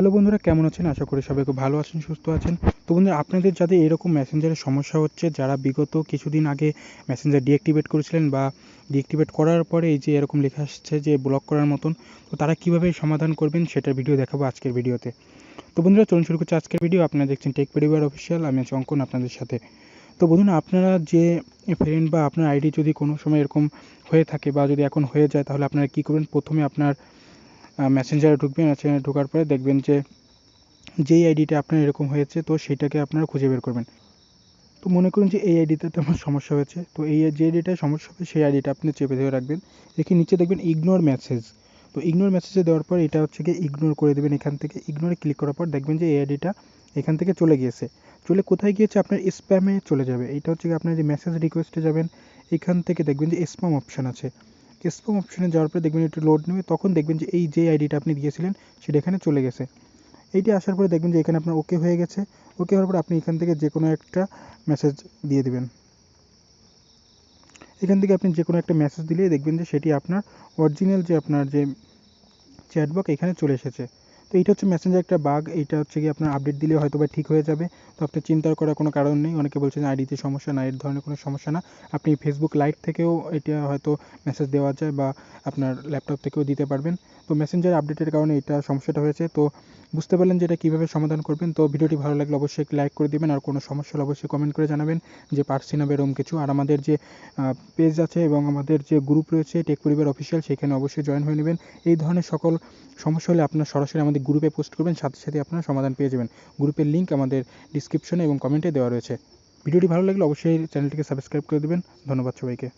Hello বন্ধুরা, কেমন আছেন? আশা করি সবাই খুব ভালো আছেন, সুস্থ আছেন। তো বন্ধুরা, আপনাদের যাদের এরকম মেসেঞ্জারের সমস্যা হচ্ছে, যারা বিগত কিছুদিন আগে মেসেঞ্জার ডিঅ্যাক্টিভেট করেছিলেন বা ডিঅ্যাক্টিভেট করার পরে এই যে এরকম লেখা আসছে যে ব্লক করার মতন, তো তারা কীভাবে সমাধান করবেন সেটার ভিডিও দেখাবো আজকের ভিডিওতে। তো বন্ধুরা, চলুন শুরু করছি আজকের ভিডিও। আপনারা দেখছেন টেক পরিবার অফিসিয়াল, আমি আছি অঙ্কন আপনাদের সাথে। তো বন্ধুরা, আপনারা যে ফ্রেন্ড বা আপনার আইডি যদি কোনো সময় এরকম হয়ে থাকে বা যদি এখন হয়ে যায়, তাহলে আপনারা কী করবেন? প্রথমে আপনার মেসেঞ্জারে ঢুকবেন। মেসেঞ্জারে ঢোকার পরে দেখবেন যে যেই আইডিটা আপনার এরকম হয়েছে, তো সেটাকে আপনারা খুঁজে বের করবেন। তো মনে করুন যে এই আইডিটাতে আমার সমস্যা হয়েছে, তো এই যে আইডিটায় সমস্যা হবে সেই আইডিটা আপনি চেপে ধরে রাখবেন। দেখে নিচে দেখবেন ইগনোর মেসেজ। তো ইগনোর মেসেজে দেওয়ার পর এটা হচ্ছে গিয়ে ইগনোর করে দেবেন। এখান থেকে ইগনোরে ক্লিক করার পর দেখবেন যে এই আইডিটা এখান থেকে চলে গিয়েছে। চলে কোথায় গিয়েছে? আপনার স্প্যামে চলে যাবে। এইটা হচ্ছে গিয়ে আপনার যে মেসেজ রিকোয়েস্টে যাবেন, এখান থেকে দেখবেন যে স্প্যাম অপশান আছে। স্প্যাম অপশানে যাওয়ার পরে দেখবেন একটু লোড নেবে, তখন দেখবেন যে এই যে আইডিটা আপনি দিয়েছিলেন সেটা এখানে চলে গেছে। এইটি আসার পরে দেখবেন যে এখানে আপনার ওকে হয়ে গেছে। ওকে হওয়ার পর আপনি এখান থেকে যে কোনো একটা মেসেজ দিয়ে দিবেন। এখান থেকে আপনি যে কোনো একটা মেসেজ দিলেই দেখবেন যে সেটি আপনার অরিজিনাল যে আপনার যে চ্যাটবক্স এখানে চলে এসেছে। তো এইটা হচ্ছে মেসেঞ্জার একটা বাগ। এইটা হচ্ছে গিয়ে আপনার আপডেট দিলে হয়তো বা ঠিক হয়ে যাবে। তো আপনার চিন্তার করার কোনো কারণ নেই। অনেকে বলছেন আইডিতে সমস্যা না, এর ধরনের কোনো সমস্যা না। আপনি ফেসবুক লাইট থেকেও এটা হয়তো মেসেজ দেওয়া যায় বা আপনার ল্যাপটপ থেকেও দিতে পারবেন। তো মেসেঞ্জার আপডেটের কারণে এটা সমস্যাটা হয়েছে। তো বুঝতে পারলেন যে এটা কীভাবে সমাধান করবেন। তো ভিডিওটি ভালো লাগলে অবশ্যই লাইক করে দিবেন, আর কোনো সমস্যা হলে অবশ্যই কমেন্ট করে জানাবেন যে পারছি না এরকম কিছু। আর আমাদের যে পেজ আছে এবং আমাদের যে গ্রুপ রয়েছে টেক পরিবার অফিসিয়াল, সেখানে অবশ্যই জয়েন হয়ে নেবেন। এই ধরনের সকল সমস্যা হলে আপনার সরাসরি আমাদের গ্রুপে পোস্ট করবেন, সাথে সাথে আপনারা সমাধান পেয়ে যাবেন। গ্রুপের লিঙ্ক আমাদের ডিসক্রিপশনে এবং কমেন্টে দেওয়া রয়েছে। ভিডিওটি ভালো লাগলে অবশ্যই চ্যানেলটিকে সাবস্ক্রাইব করে দেবেন। ধন্যবাদ সবাইকে।